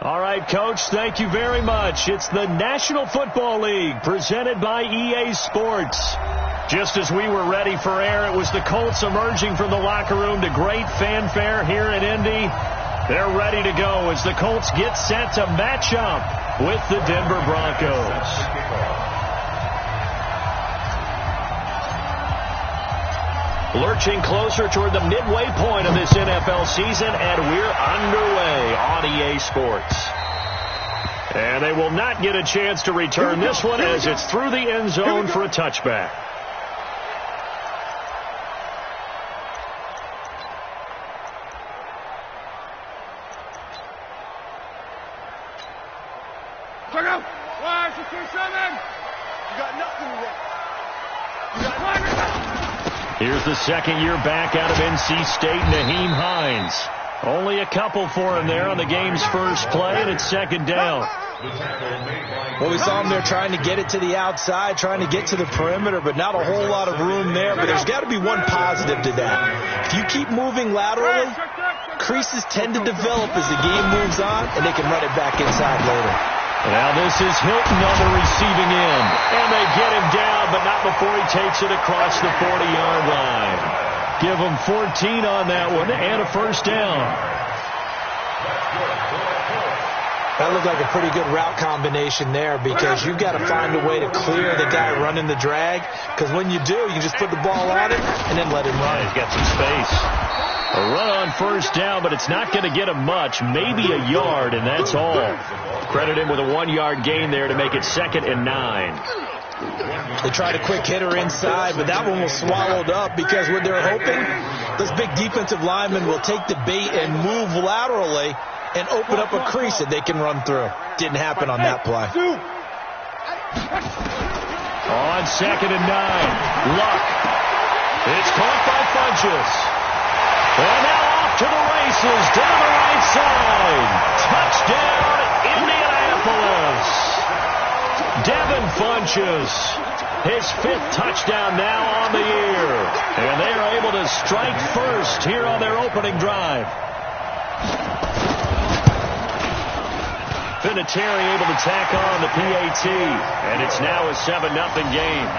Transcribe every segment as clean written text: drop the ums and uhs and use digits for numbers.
All right, Coach, thank you very much. It's the National Football League presented by EA Sports. Just as we were ready for air, it was the Colts emerging from the locker room to great fanfare here in Indy. They're ready to go as the Colts get set to match up with the Denver Broncos. Lurching closer toward the midway point of this NFL season, and we're underway on EA Sports. And they will not get a chance to return this one as it's through the end zone for a touchback. Check out. 1, 2, 3, 7. You got nothing to work. You got nothing. Here's the second year back out of NC State, Nyheim Hines. Only a couple for him there on the game's first play, and it's second down. Well, we saw him there trying to get it to the outside, trying to get to the perimeter, but not a whole lot of room there. But there's got to be one positive to that. If you keep moving laterally, creases tend to develop as the game moves on, and they can run it back inside later. Now this is Hilton on the receiving end. And they get him down, but not before he takes it across the 40-yard line. Give him 14 on that one and a first down. That looked like a pretty good route combination there because you've got to find a way to clear the guy running the drag. Because when you do, you just put the ball on it and then let him run. He's got some space. A run on first down, but it's not going to get him much. Maybe a yard, and that's all. Credit him with a 1-yard gain there to make it 2nd and 9. They tried a quick hitter inside, but that one was swallowed up because what they're hoping, those big defensive linemen will take the bait and move laterally and open up a crease that they can run through. Didn't happen on that play. On 2nd and 9, Luck. It's caught by Funchess. And now off to the races down the right side. Touchdown, Indianapolis. Devin Funchess, his 5th touchdown now on the year. And they are able to strike first here on their opening drive. Vinatieri able to tack on the PAT. And it's now a 7-0 game.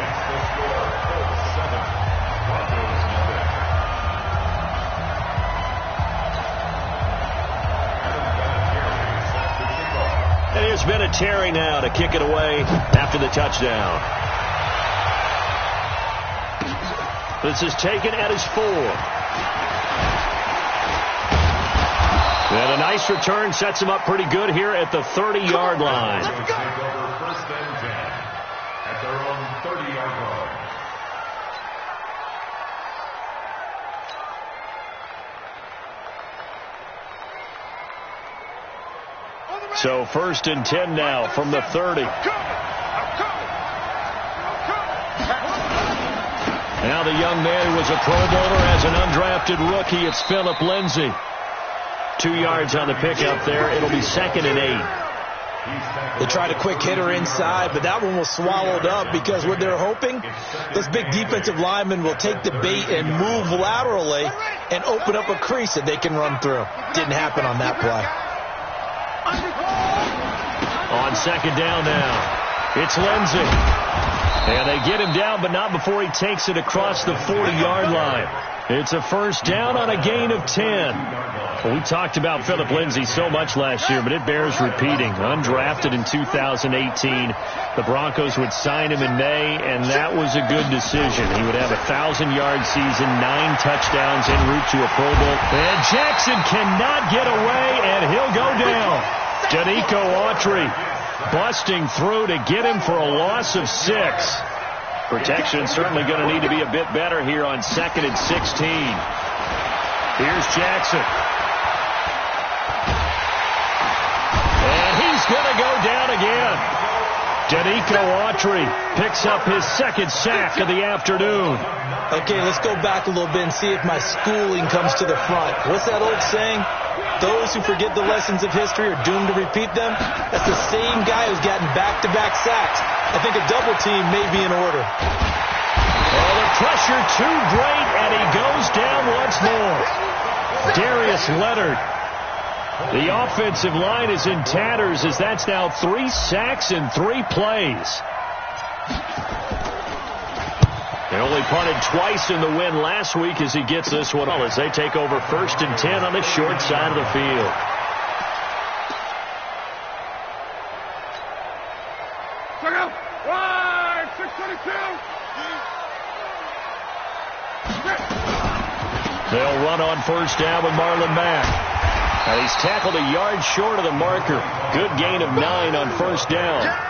It is Vinatieri now to kick it away after the touchdown. This is taken at his 4. And a nice return sets him up pretty good here at the 30-yard line. First and 10 at their own 30-yard line. So 1st and 10 now from the 30. Now the young man who was a Pro Bowler as an undrafted rookie, it's Philip Lindsay. 2 yards on the pickup there. It'll be 2nd and 8. They tried a quick hitter inside, but that one was swallowed up because what they're hoping, those big defensive linemen will take the bait and move laterally and open up a crease that they can run through. Didn't happen on that play. On 2nd down now, it's Lindsay. And they get him down, but not before he takes it across the 40-yard line. It's a first down on a gain of 10. Well, we talked about Philip Lindsay so much last year, but it bears repeating. Undrafted in 2018. The Broncos would sign him in May, and that was a good decision. He would have a 1,000-yard season, 9 touchdowns en route to a Pro Bowl. And Jackson cannot get away, and he'll go down. Danico Autry busting through to get him for a loss of 6. Protection certainly going to need to be a bit better here on 2nd and 16. Here's Jackson. And he's going to go down again. Danico Autry picks up his 2nd sack of the afternoon. Okay, let's go back a little bit and see if my schooling comes to the front. What's that old saying? Those who forget the lessons of history are doomed to repeat them. That's the same guy who's gotten back-to-back sacks. I think a double team may be in order. Oh, the pressure too great, and he goes down once more. Darius Leonard The offensive line is in tatters as that's now 3 sacks in 3 plays. They only punted twice in the win last week as he gets this one as they take over 1st and 10 on the short side of the field. Check out. Right, 622. They'll run on 1st down with Marlon Mack. And he's tackled a yard short of the marker. Good gain of 9 on 1st down.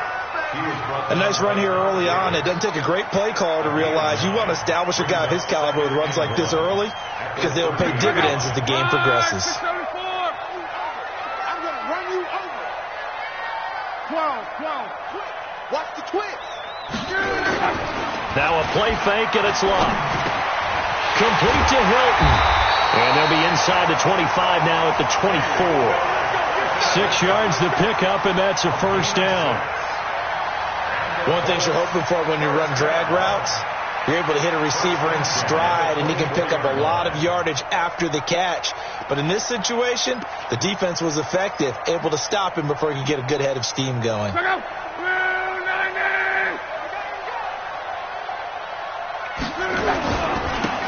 A nice run here early on. It doesn't take a great play caller to realize you want to establish a guy of his caliber with runs like this early because they will pay dividends as the game progresses. 674. I'm going to run you over. 12. Watch the twist. Now a play fake, and it's locked. Complete to Hilton. And they'll be inside the 25 now at the 24. 6 yards to pick up, and that's a 1st down. One thing you're hoping for when you run drag routes, you're able to hit a receiver in stride, and he can pick up a lot of yardage after the catch. But in this situation, the defense was effective, able to stop him before he could get a good head of steam going. Check out. 290.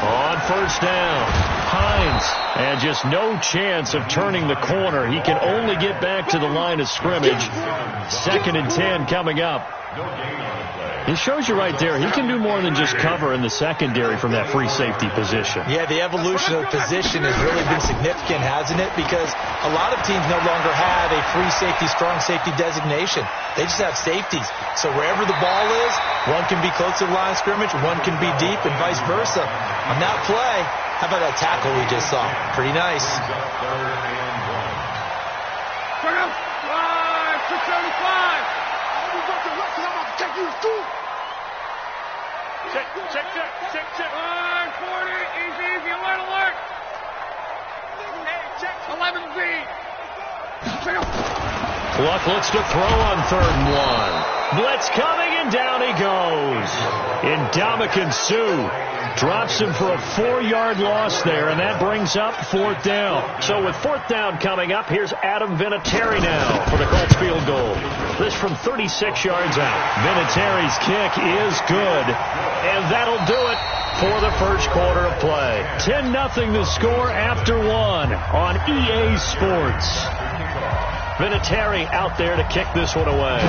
On 1st down, Hines, and just no chance of turning the corner. He can only get back to the line of scrimmage. 2nd and 10 coming up. It shows you right there, he can do more than just cover in the secondary from that free safety position. Yeah, the evolution of position has really been significant, hasn't it? Because a lot of teams no longer have a free safety, strong safety designation. They just have safeties. So wherever the ball is, one can be close to the line of scrimmage, one can be deep, and vice versa. On that play, how about that tackle we just saw? Pretty nice. Check out. 675. Check. 40. Easy. Alert. 11Z. Check out. Luck looks to throw on 3rd and 1. Blitz coming, and down he goes. Ndamukong Suh drops him for a 4-yard loss there, and that brings up 4th down. So with 4th down coming up, here's Adam Vinatieri now for the Colts field goal. This from 36 yards out. Vinatieri's kick is good, and that'll do it for the 1st quarter of play. 10-0 the score after 1 on EA Sports. Vinatieri out there to kick this one away.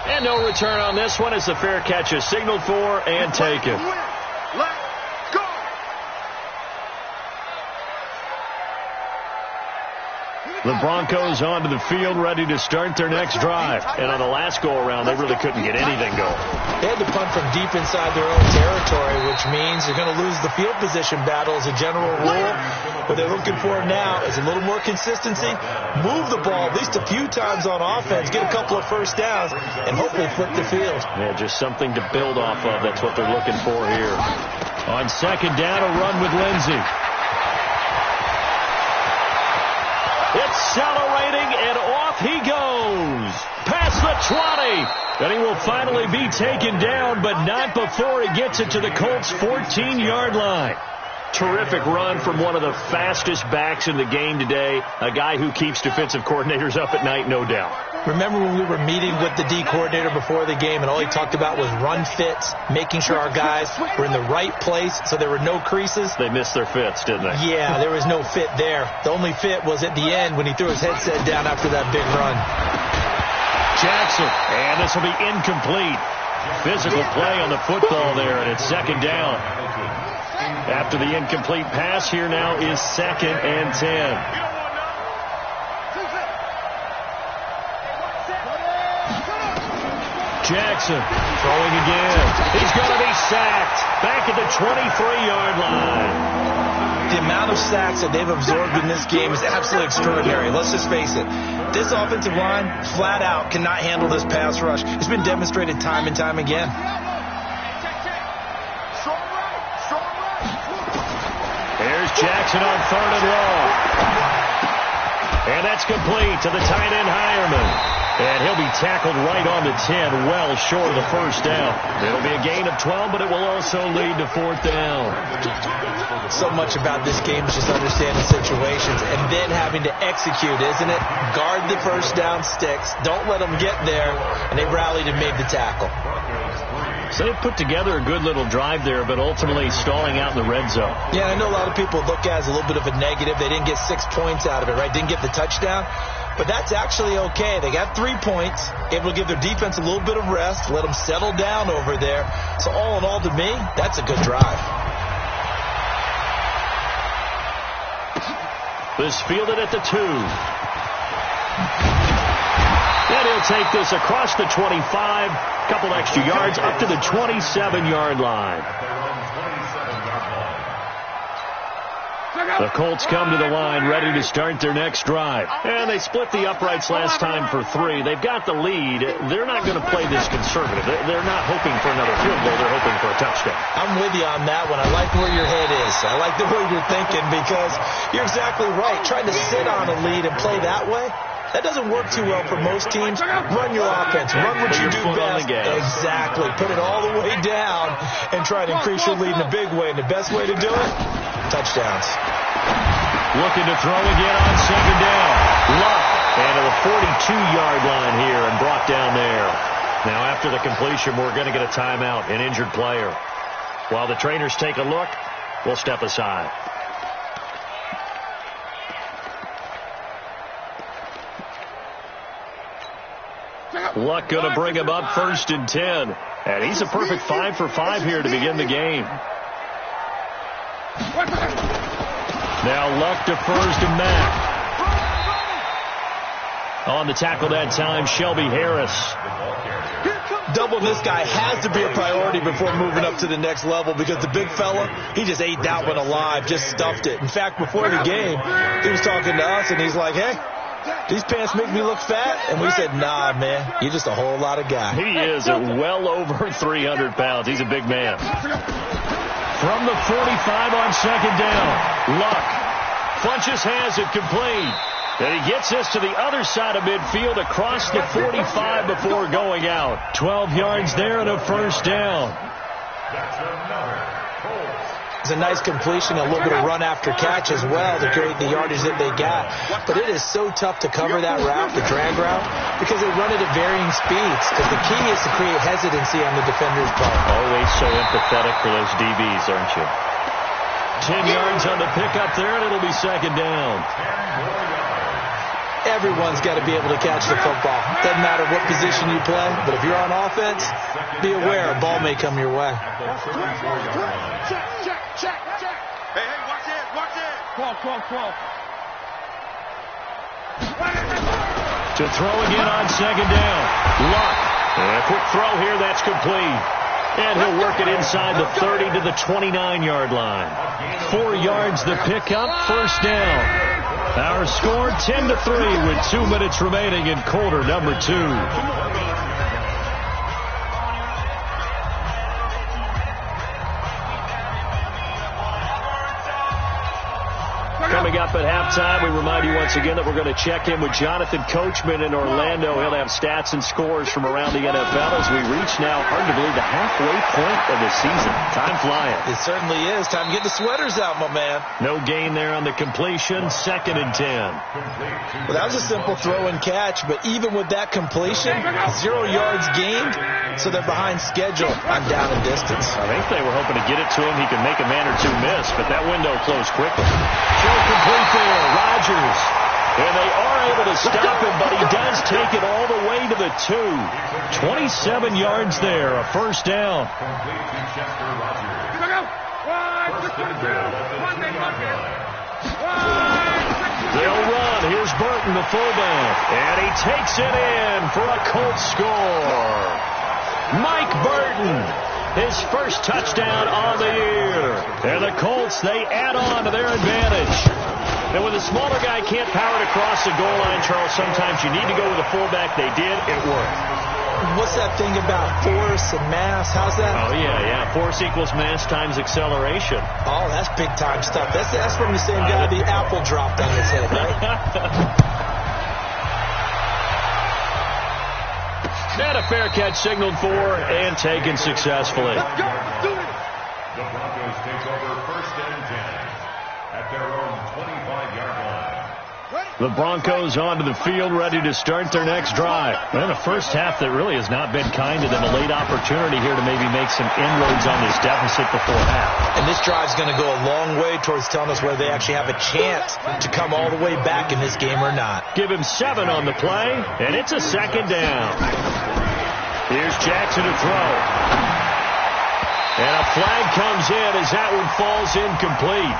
And no return on this one as the fair catch is signaled for and taken. Let's go. The Broncos onto the field ready to start their next drive. And on the last go-around, they really couldn't get anything going. They had to punt from deep inside their own territory, which means they're going to lose the field position battle as a general rule. What they're looking for now is a little more consistency, move the ball at least a few times on offense, get a couple of 1st downs, and hopefully flip the field. Yeah, just something to build off of. That's what they're looking for here. On 2nd down, a run with Lindsey. Accelerating, and off he goes. Past the 20. And he will finally be taken down, but not before he gets it to the Colts' 14-yard line. Terrific run from one of the fastest backs in the game today. A guy who keeps defensive coordinators up at night, no doubt. Remember when we were meeting with the D coordinator before the game, and all he talked about was run fits, making sure our guys were in the right place so there were no creases? They missed their fits, didn't they? Yeah, there was no fit there. The only fit was at the end when he threw his headset down after that big run. Jackson, and this will be incomplete. Physical play on the football there, and it's 2nd down. After the incomplete pass, here now is 2nd and 10. Jackson throwing again. He's going to be sacked back at the 23-yard line. The amount of sacks that they've absorbed in this game is absolutely extraordinary. Let's just face it. This offensive line, flat out, cannot handle this pass rush. It's been demonstrated time and time again. There's Jackson on 3rd and long. And that's complete to the tight end, Hireman. And he'll be tackled right on the 10, well short of the first down. It'll be a gain of 12, but it will also lead to fourth down. So much about this game is just understanding situations and then having to execute, isn't it? Guard the first down sticks. Don't let them get there. And they rallied and made the tackle. So they put together a good little drive there, but ultimately stalling out in the red zone. Yeah, I know a lot of people look at it as a little bit of a negative. They didn't get 6 points out of it, right? Didn't get the touchdown. But that's actually okay. They got 3 points, able to give their defense a little bit of rest, let them settle down over there. So all in all, to me, that's a good drive. This fielded at the 2. And he'll take this across the 25, couple extra yards up to the 27-yard line. The Colts come to the line ready to start their next drive. And they split the uprights last time for 3. They've got the lead. They're not going to play this conservative. They're not hoping for another field goal. They're hoping for a touchdown. I'm with you on that one. I like where your head is. I like the way you're thinking because you're exactly right. Trying to sit on a lead and play that way, that doesn't work too well for most teams. Run your offense. Run what you do best. Exactly. Put it all the way down and try to increase your lead in a big way. And the best way to do it, touchdowns. Looking to throw again on second down. Luck. And to the 42-yard line here and brought down there. Now after the completion, we're going to get a timeout, an injured player. While the trainers take a look, we'll step aside. Luck going to bring him up 1st and 10. And he's a perfect 5 for 5 here to begin the game. Now Luck defers to Mack. On the tackle that time, Shelby Harris. Doubling this guy has to be a priority before moving up to the next level because the big fella, he just ate that one alive, just stuffed it. In fact, before the game, he was talking to us, and he's like, hey, these pants make me look fat. And we said, nah, man, you're just a whole lot of guy. He is well over 300 pounds. He's a big man. From the 45 on second down, Luck. Funches has it complete. And he gets this to the other side of midfield across the 45 before going out. 12 yards there and a first down. It's a nice completion, a little bit of run after catch as well to create the yardage that they got. But it is so tough to cover that route, the drag route, because they run it at varying speeds. Because the key is to create hesitancy on the defender's part. Always so empathetic for those DBs, aren't you? 10 yards on the pickup there, and it'll be second down. Everyone's got to be able to catch the football. Doesn't matter what position you play, but if you're on offense, be aware a ball may come your way. Check. Hey, watch it. 12. To throw again on second down. Luck. And a quick throw here, that's complete. And he'll work it inside the 30 to the 29-yard line. 4 yards the pickup, first down. Our score 10-3 with 2 minutes remaining in quarter number 2. Coming up at halftime, we remind you once again that we're going to check in with Jonathan Coachman in Orlando. He'll have stats and scores from around the NFL as we reach now, hard to believe, the halfway point of the season. Time flying. It certainly is. Time to get the sweaters out, my man. No gain there on the completion. 2nd and 10. Well, that was a simple throw and catch, but even with that completion, 0 yards gained, so they're behind schedule on down and distance. I think they were hoping to get it to him. He could make a man or two miss, but that window closed quickly. Complete there, Rodgers. And they are able to stop him, but he does take it all the way to the 2. 27 yards there, a first down. They'll run. Here's Burton, the fullback. And he takes it in for a Colts score. Mike Burton, his first touchdown on the year. And the Colts, they add on to their advantage. And when the smaller guy can't power it across the goal line, Charles, sometimes you need to go with a fullback. They did. It worked. What's that thing about force and mass? How's that? Oh, yeah. Force equals mass times acceleration. Oh, that's big-time stuff. That's from the same guy the apple dropped on his head, right? And a fair catch signaled for and taken successfully. Let's go. Let's do it. The Broncos take over 1st and 10 at their own 25-yard line. The Broncos onto the field, ready to start their next drive. And a first half that really has not been kind to them. A late opportunity here to maybe make some inroads on this deficit before half. And this drive's going to go a long way towards telling us whether they actually have a chance to come all the way back in this game or not. Give him 7 on the play, and it's a 2nd down. Here's Jackson to throw. And a flag comes in as that one falls incomplete.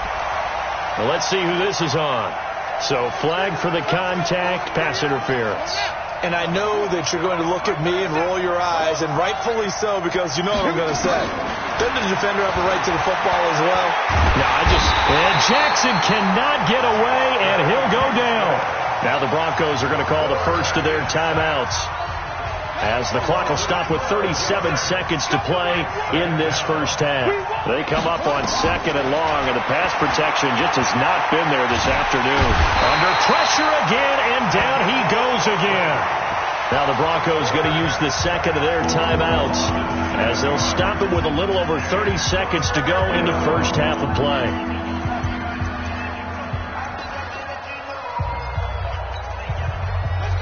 Well, let's see who this is on. So flag for the contact, pass interference. And I know that you're going to look at me and roll your eyes, and rightfully so, because you know what I'm going to say. Doesn't the defender have a right to the football as well? No, and Jackson cannot get away, and he'll go down. Now the Broncos are going to call the first of their timeouts, as the clock will stop with 37 seconds to play in this first half. They come up on 2nd and long, and the pass protection just has not been there this afternoon. Under pressure again, and down he goes again. Now the Broncos going to use the 2nd of their timeouts, as they'll stop it with a little over 30 seconds to go into first half of play.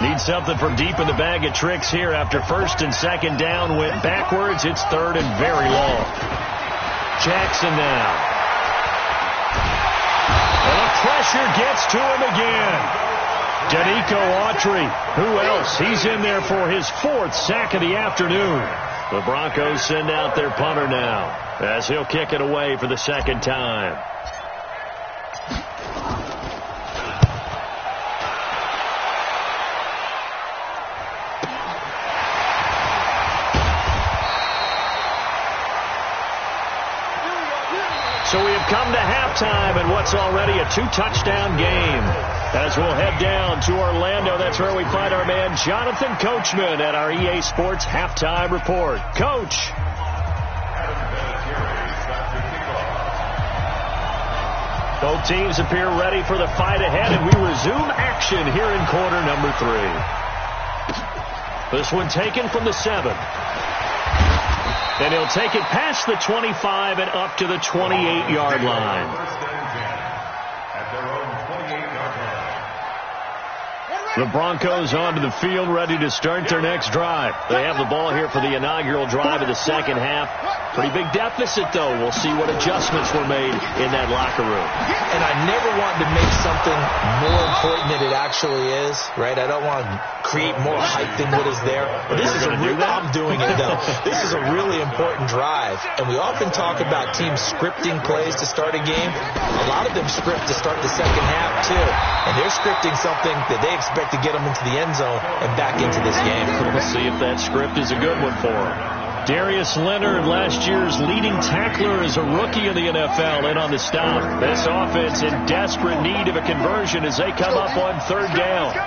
Need something from deep in the bag of tricks here after 1st and 2nd down. Went backwards. It's 3rd and very long. Jackson now. And the pressure gets to him again. Danico Autry. Who else? He's in there for his 4th sack of the afternoon. The Broncos send out their punter now, as he'll kick it away for the 2nd time. So we have come to halftime in what's already a 2-touchdown game. As we'll head down to Orlando, that's where we find our man Jonathan Coachman at our EA Sports Halftime Report. Coach. Both teams appear ready for the fight ahead, and we resume action here in quarter number 3. This one taken from the 7. And he'll take it past the 25 and up to the 28-yard line. The Broncos onto the field, ready to start their next drive. They have the ball here for the inaugural drive of the 2nd half. Pretty big deficit, though. We'll see what adjustments were made in that locker room. And I never want to make something more important than it actually is, right? I don't want to create more hype than what is there. But this is I'm doing it, though. This is a really important drive. And we often talk about teams scripting plays to start a game. A lot of them script to start the 2nd half, too. And they're scripting something that they expect to get them into the end zone and back into this game. We'll see if that script is a good one for them. Darius Leonard, last year's leading tackler as a rookie in the NFL, in on the stop. This offense in desperate need of a conversion as they come up on 3rd down.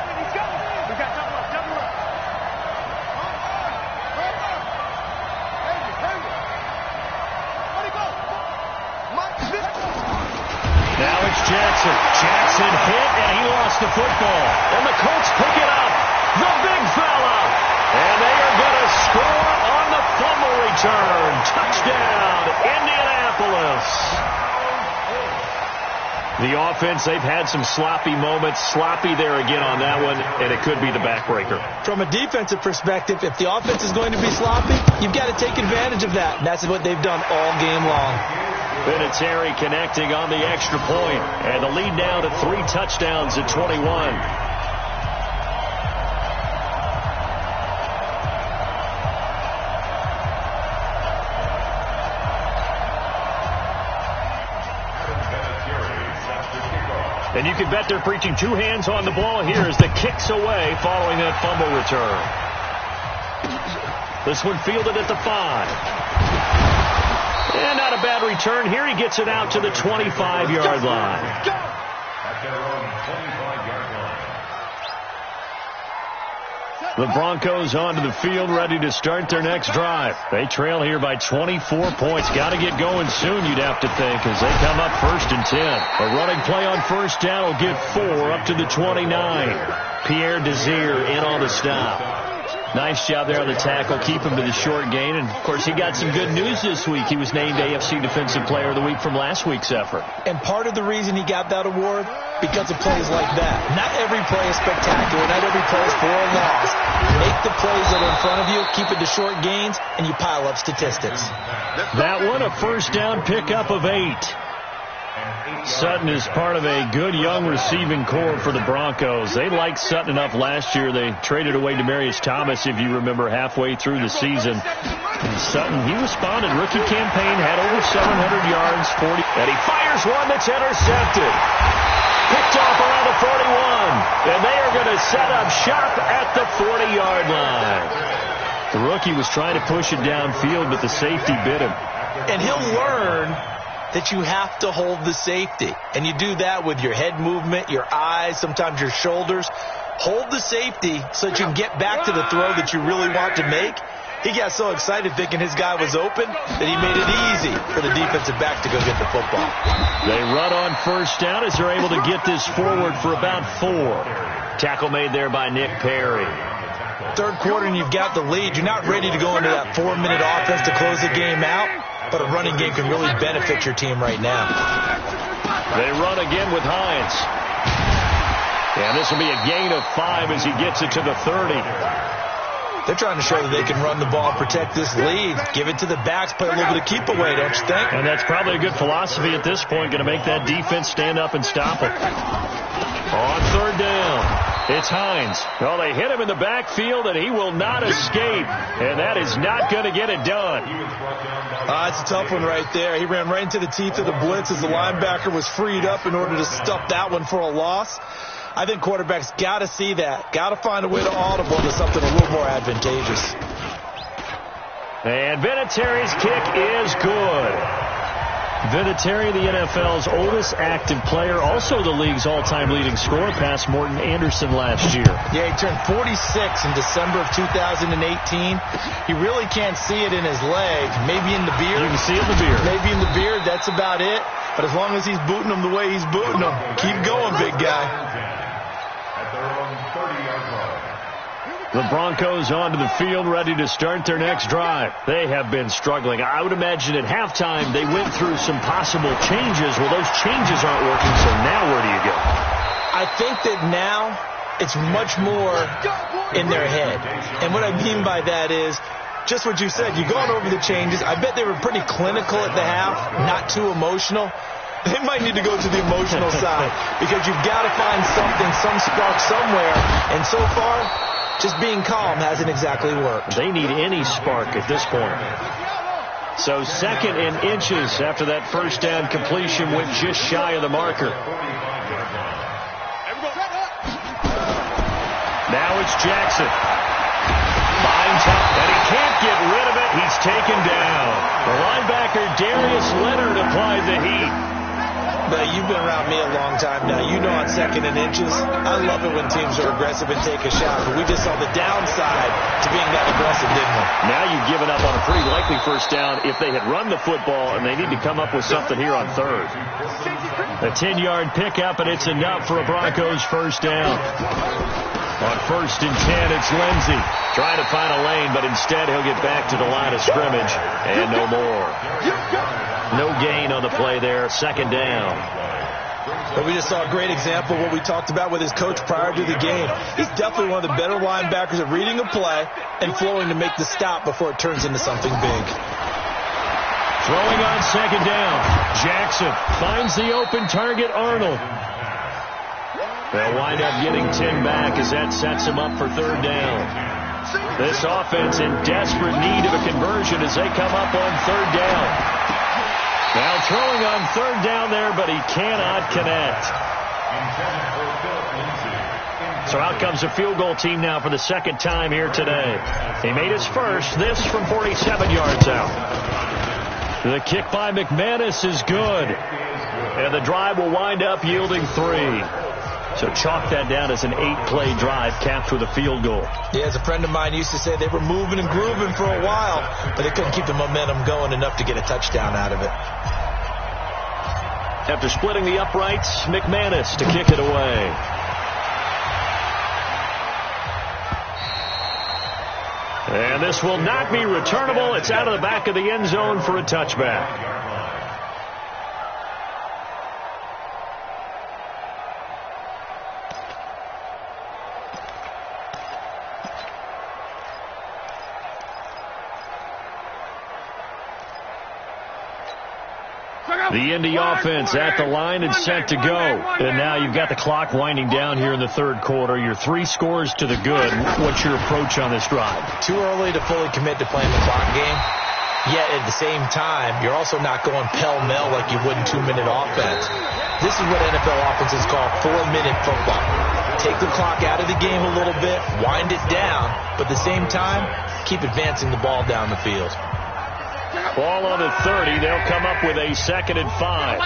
Now it's Jackson. Jackson hit, and he lost the football. And the Colts pick it up. The big fella. And they are going to score on the fumble return. Touchdown, Indianapolis. The offense, they've had some sloppy moments. Sloppy there again on that one, and it could be the backbreaker. From a defensive perspective, if the offense is going to be sloppy, you've got to take advantage of that. And that's what they've done all game long. Vinatieri connecting on the extra point, and the lead now to 3 touchdowns at 21. And you can bet they're preaching 2 hands on the ball here as the kick's away following that fumble return. This one fielded at the 5. And not a bad return here. He gets it out to the 25-yard line. At their own 25-yard line. The Broncos onto the field, ready to start their next drive. They trail here by 24 points. Got to get going soon, you'd have to think, as they come up 1st and 10. A running play on 1st down will get 4 up to the 29. Pierre Desir in on the stop. Nice job there on the tackle. Keep him to the short gain. And, of course, he got some good news this week. He was named AFC Defensive Player of the Week from last week's effort. And part of the reason he got that award, because of plays like that. Not every play is spectacular. Not every play is for a loss. Make the plays that are in front of you, keep it to short gains, and you pile up statistics. That one, a first down pickup of 8. Sutton is part of a good young receiving core for the Broncos. They liked Sutton enough last year. They traded away Demaryius Thomas, if you remember, halfway through the season. And Sutton, he responded. Rookie campaign, had over 700 yards, 40. And he fires one that's intercepted. Picked off around the 41. And they are going to set up shop at the 40-yard line. The rookie was trying to push it downfield, but the safety bit him. And he'll learn that you have to hold the safety. And you do that with your head movement, your eyes, sometimes your shoulders. Hold the safety so that you can get back to the throw that you really want to make. He got so excited thinking his guy was open that he made it easy for the defensive back to go get the football. They run on first down as they're able to get this forward for about 4. Tackle made there by Nick Perry. Third quarter and you've got the lead. You're not ready to go into that 4-minute offense to close the game out. But a running game can really benefit your team right now. They run again with Hines. And this will be a gain of 5 as he gets it to the 30. They're trying to show that they can run the ball, protect this lead, give it to the backs, play a little bit of keep away, don't you think? And that's probably a good philosophy at this point, going to make that defense stand up and stop it. On third down, it's Hines. Well, they hit him in the backfield, and he will not escape. And that is not going to get it done. It's a tough one right there. He ran right into the teeth of the blitz as the linebacker was freed up in order to stuff that one for a loss. I think quarterbacks got to see that. Got to find a way to audible to something a little more advantageous. And Vinatieri's kick is good. Vinatieri, the NFL's oldest active player, also the league's all-time leading scorer, past Morton Anderson last year. Yeah, he turned 46 in December of 2018. He really can't see it in his leg. Maybe in the beard. You can see it in the beard. Maybe in the beard. That's about it. But as long as he's booting them the way he's booting them, keep going, big guy. At their own 30-yard line. The Broncos onto the field, ready to start their next drive. They have been struggling. I would imagine at halftime they went through some possible changes. Well, those changes aren't working, so now where do you go? I think that now it's much more in their head. And what I mean by that is just what you said. You've gone over the changes. I bet they were pretty clinical at the half, not too emotional. They might need to go to the emotional side because you've got to find something, some spark somewhere. And so far, just being calm hasn't exactly worked. They need any spark at this point. So 2nd and inches after that first down completion went just shy of the marker. Now it's Jackson. Finds up, and he can't get rid of it. He's taken down. The linebacker, Darius Leonard, applied the heat. But you've been around me a long time now. You know on 2nd and inches, I love it when teams are aggressive and take a shot. But we just saw the downside to being that aggressive, didn't we? Now you've given up on a pretty likely first down if they had run the football, and they need to come up with something here on 3rd. A 10-yard pickup, and it's enough for a Broncos first down. On 1st and 10, it's Lindsey trying to find a lane, but instead he'll get back to the line of scrimmage, and no more. No gain on the play there, 2nd down. But we just saw a great example of what we talked about with his coach prior to the game. He's definitely one of the better linebackers at reading a play and flowing to make the stop before it turns into something big. Throwing on 2nd down. Jackson finds the open target, Arnold. They'll wind up getting 10 back as that sets him up for 3rd down. This offense in desperate need of a conversion as they come up on 3rd down. Now throwing on 3rd down there, but he cannot connect. So out comes the field goal team now for the 2nd time here today. He made his first, this from 47 yards out. The kick by McManus is good. And the drive will wind up yielding 3. So chalk that down as an 8-play drive capped with a field goal. Yeah, as a friend of mine used to say, they were moving and grooving for a while, but they couldn't keep the momentum going enough to get a touchdown out of it. After splitting the uprights, McManus to kick it away. And this will not be returnable. It's out of the back of the end zone for a touchback. The Indy offense at the line and set to go. And now you've got the clock winding down here in the third quarter. You're 3 scores to the good. What's your approach on this drive? Too early to fully commit to playing the clock game. Yet at the same time, you're also not going pell-mell like you would in 2-minute offense. This is what NFL offenses call 4-minute football. Take the clock out of the game a little bit, wind it down, but at the same time, keep advancing the ball down the field. Ball on the 30. They'll come up with a 2nd and 5.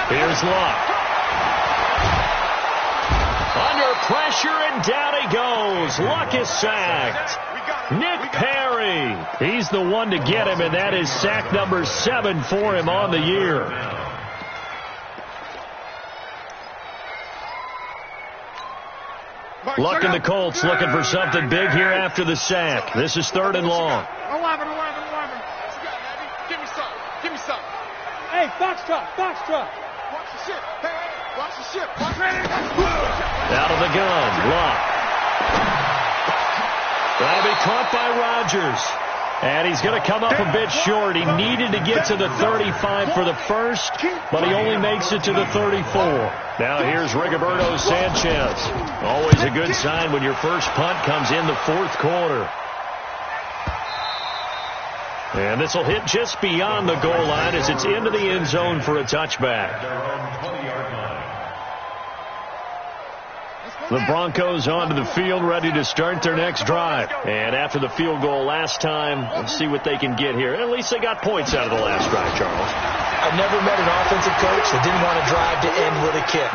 Here's Luck. Under pressure, and down he goes. Luck is sacked. Nick Perry. He's the one to get him, and that is sack number 7 for him on the year. Luck and the Colts looking for something big here after the sack. This is 3rd and long. 11. Give me some. Hey, box truck. Watch the ship. Hey, watch the ship. Out of the gun, Luck. That'll be caught by Rodgers. And he's going to come up a bit short. He needed to get to the 35 for the first, but he only makes it to the 34. Now here's Rigoberto Sanchez. Always a good sign when your first punt comes in the 4th quarter. And this will hit just beyond the goal line as it's into the end zone for a touchback. The Broncos onto the field, ready to start their next drive. And after the field goal last time, let's see what they can get here. At least they got points out of the last drive, Charles. I've never met an offensive coach that didn't want to drive to end with a kick.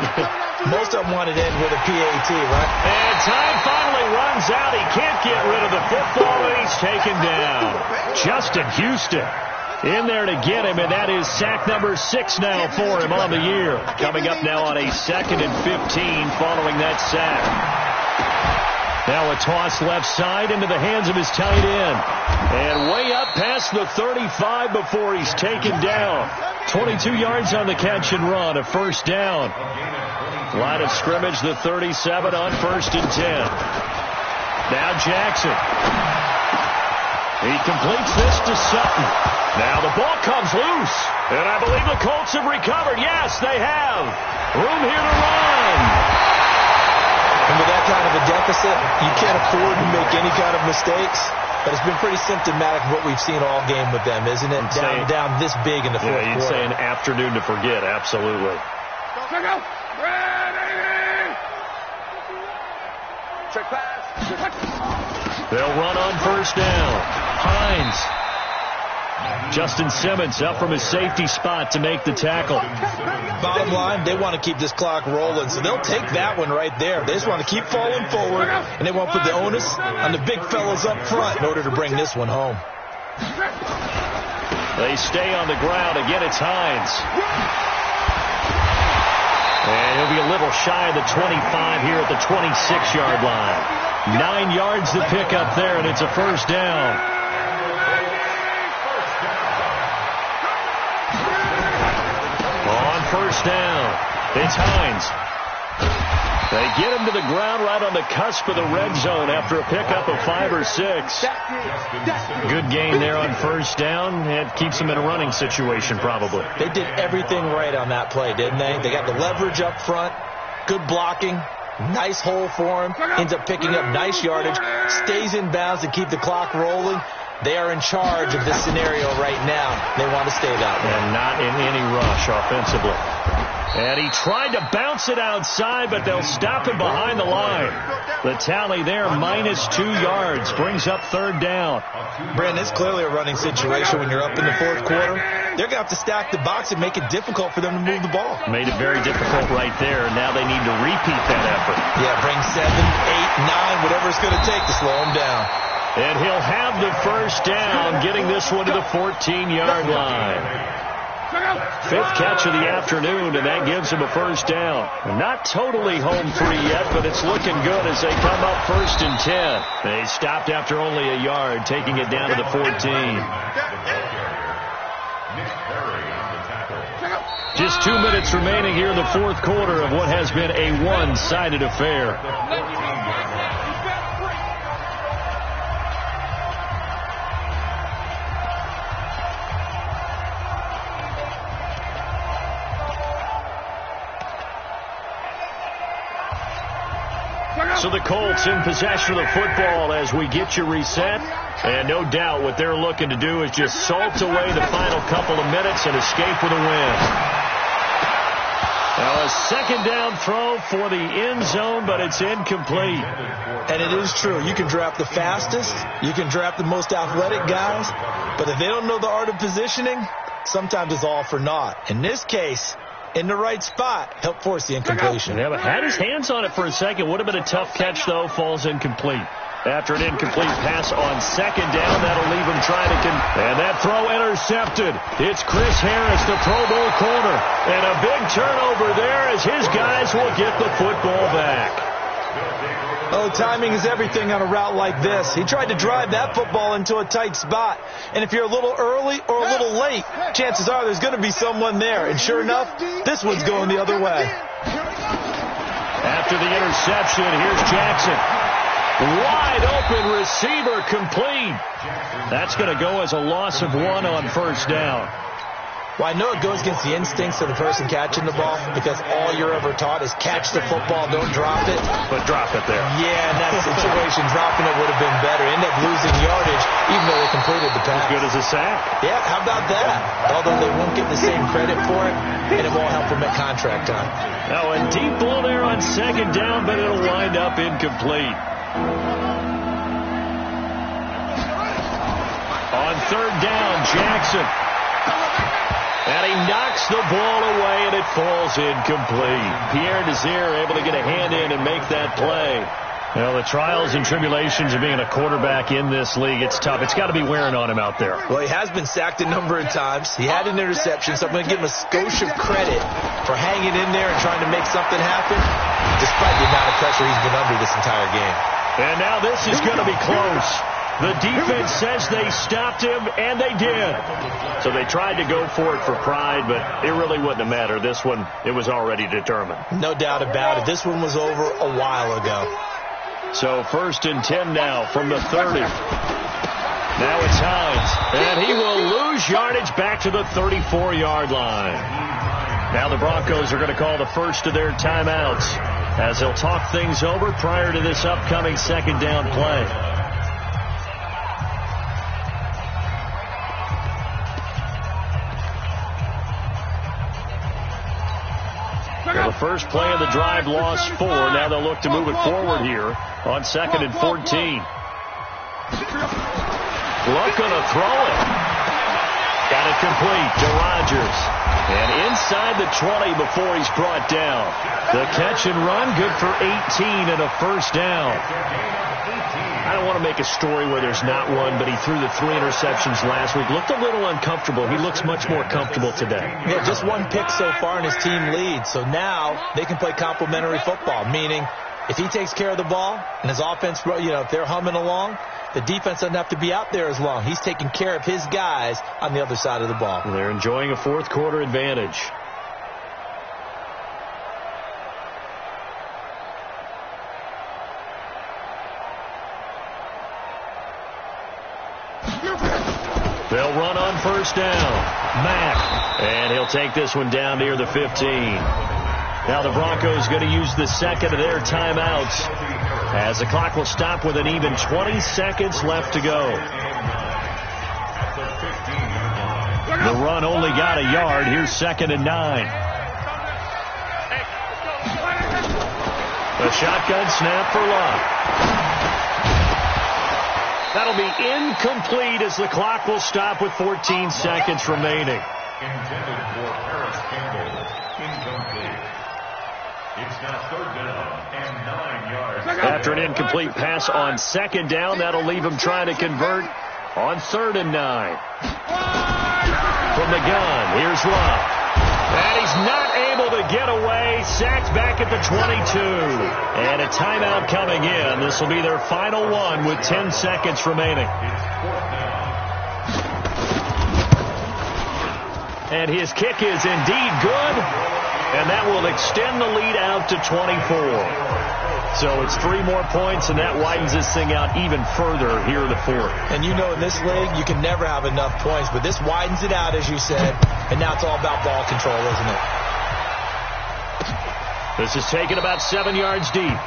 Most of them wanted to end with a PAT, right? And time finally runs out. He can't get rid of the football, and he's taken down. Justin Houston in there to get him, and that is sack number 6 now for him on the year. Coming up now on a 2nd and 15 following that sack. Now a toss left side into the hands of his tight end. And way up past the 35 before he's taken down. 22 yards on the catch and run, a 1st down. Line of scrimmage, the 37 on 1st and 10. Now Jackson. He completes this to Sutton. Now the ball comes loose. And I believe the Colts have recovered. Yes, they have. Room here to run. And with that kind of a deficit, you can't afford to make any kind of mistakes. But it's been pretty symptomatic of what we've seen all game with them, isn't it? Down this big in the 4th quarter. Yeah, you'd say an afternoon to forget. Absolutely. Go. Ready. Check pass. They'll run on 1st down. Hines. Justin Simmons up from his safety spot to make the tackle. Bottom line, they want to keep this clock rolling, so they'll take that one right there. They just want to keep falling forward, and they want to put the onus on the big fellas up front in order to bring this one home. They stay on the ground. Again, it's Hines. And he'll be a little shy of the 25 here at the 26-yard line. 9 yards to pick up there, and it's a 1st down. On 1st down, it's Hines. They get him to the ground right on the cusp of the red zone after a pickup of 5 or 6. Good gain there on 1st down. It keeps them in a running situation probably. They did everything right on that play, didn't they? They got the leverage up front, good blocking, nice hole for him, ends up picking up nice yardage, stays in bounds to keep the clock rolling. They are in charge of this scenario right now. They want to stay that way. And not in any rush offensively. And he tried to bounce it outside, but they'll stop him behind the line. The tally there, -2 yards, brings up 3rd down. Brandon, it's clearly a running situation when you're up in the 4th quarter. They're going to have to stack the box and make it difficult for them to move the ball. Made it very difficult right there. Now they need to repeat that effort. Yeah, bring 7, 8, 9, whatever it's going to take to slow them down. And he'll have the 1st down, getting this one to the 14-yard line. Fifth catch of the afternoon, and that gives him a first down. Not totally home free yet, but it's looking good as they come up 1st and 10. They stopped after only a yard, taking it down to the 14. Just 2 minutes remaining here in the fourth quarter of what has been a one-sided affair. So the Colts in possession of the football as we get you reset. And no doubt what they're looking to do is just salt away the final couple of minutes and escape with a win. Now a second down throw for the end zone, but it's incomplete. And it is true. You can draft the fastest. You can draft the most athletic guys. But if they don't know the art of positioning, sometimes it's all for naught. In this case, in the right spot, help force the incompletion. Yeah, but had his hands on it for a second. Would have been a tough catch, though. Falls incomplete. After an incomplete pass on second down, that'll leave him trying to and that throw intercepted. It's Chris Harris, the Pro Bowl corner. And a big turnover there as his guys will get the football back. Oh, timing is everything on a route like this. He tried to drive that football into a tight spot. And if you're a little early or a little late, chances are there's going to be someone there. And sure enough, this one's going the other way. After the interception, here's Jackson. Wide open receiver complete. That's going to go as a loss of 1 on first down. Well, I know it goes against the instincts of the person catching the ball because all you're ever taught is catch the football, don't drop it. But drop it there. Yeah, in that situation, dropping it would have been better. End up losing yardage even though they completed the pass. As good as a sack. Yeah, how about that? Although they won't get the same credit for it, and it won't help them at contract time. Now a deep ball there on second down, but it'll wind up incomplete. On third down, Jackson. And he knocks the ball away, and it falls incomplete. Pierre Desir able to get a hand in and make that play. Well, the trials and tribulations of being a quarterback in this league, it's tough. It's got to be wearing on him out there. Well, he has been sacked a number of times. He had an interception, so I'm going to give him a skosh of credit for hanging in there and trying to make something happen, despite the amount of pressure he's been under this entire game. And now this is going to be close. The defense says they stopped him, and they did. So they tried to go for it for pride, but it really wouldn't have mattered. This one, it was already determined. No doubt about it. This one was over a while ago. So 1st and 10 now from the 30. Now it's Hines, and he will lose yardage back to the 34-yard line. Now the Broncos are going to call the first of their timeouts as they'll talk things over prior to this upcoming second down play. The first play of the drive lost 4. Now they'll look to move it forward here on 2nd and 14. Luck going to throw it. Got it complete to Rodgers. And inside the 20 before he's brought down. The catch and run good for 18 and a first down. I don't want to make a story where there's not one, but he threw the 3 interceptions last week. Looked a little uncomfortable. He looks much more comfortable today. Yeah, just 1 pick so far and his team leads. So now they can play complementary football, meaning if he takes care of the ball and his offense, if they're humming along, the defense doesn't have to be out there as long. He's taking care of his guys on the other side of the ball. They're enjoying a fourth quarter advantage. They'll run on first down. Mack. And he'll take this one down near the 15. Now the Broncos going to use the second of their timeouts as the clock will stop with an even 20 seconds left to go. The run only got a yard. Here's 2nd and 9. The shotgun snap for Luck. That'll be incomplete as the clock will stop with 14 seconds remaining. Intended for Paris Campbell. Incomplete. It's now 3rd down and 9 yards. After an incomplete pass on 2nd down, that'll leave him trying to convert on 3rd and 9. from the gun. Here's Love. And he's not able to get away. Sacked back at the 22. And a timeout coming in. This will be their final one with 10 seconds remaining. And his kick is indeed good. And that will extend the lead out to 24. So it's 3 more points, and that widens this thing out even further here in the fourth. And you know in this league, you can never have enough points, but this widens it out, as you said, and now it's all about ball control, isn't it? This is taken about 7 yards deep.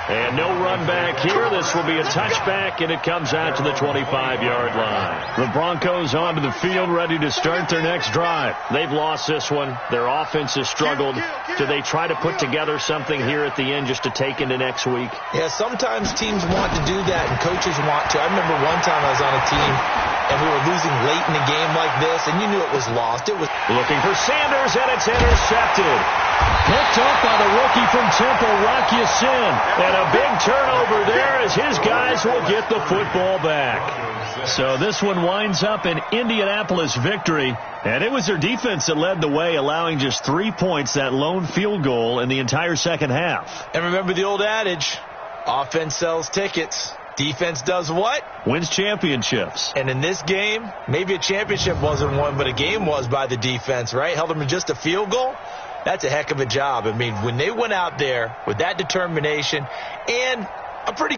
And no run back here. This will be a touchback, and it comes out to the 25-yard line. The Broncos onto the field, ready to start their next drive. They've lost this one. Their offense has struggled. Do they try to put together something here at the end just to take into next week? Yeah, sometimes teams want to do that, and coaches want to. I remember one time I was on a team, and we were losing late in a game like this, and you knew it was lost. It was looking for Sanders, and it's intercepted. Picked up by the rookie from Temple, Rock Ya-Sin. And a big turnover there as his guys will get the football back. So this one winds up an Indianapolis victory. And it was their defense that led the way, allowing just 3 points, that lone field goal in the entire second half. And remember the old adage, offense sells tickets. Defense does what? Wins championships. And in this game, maybe a championship wasn't won, but a game was by the defense, right? Held them in just a field goal. That's a heck of a job. I mean, when they went out there with that determination and a pretty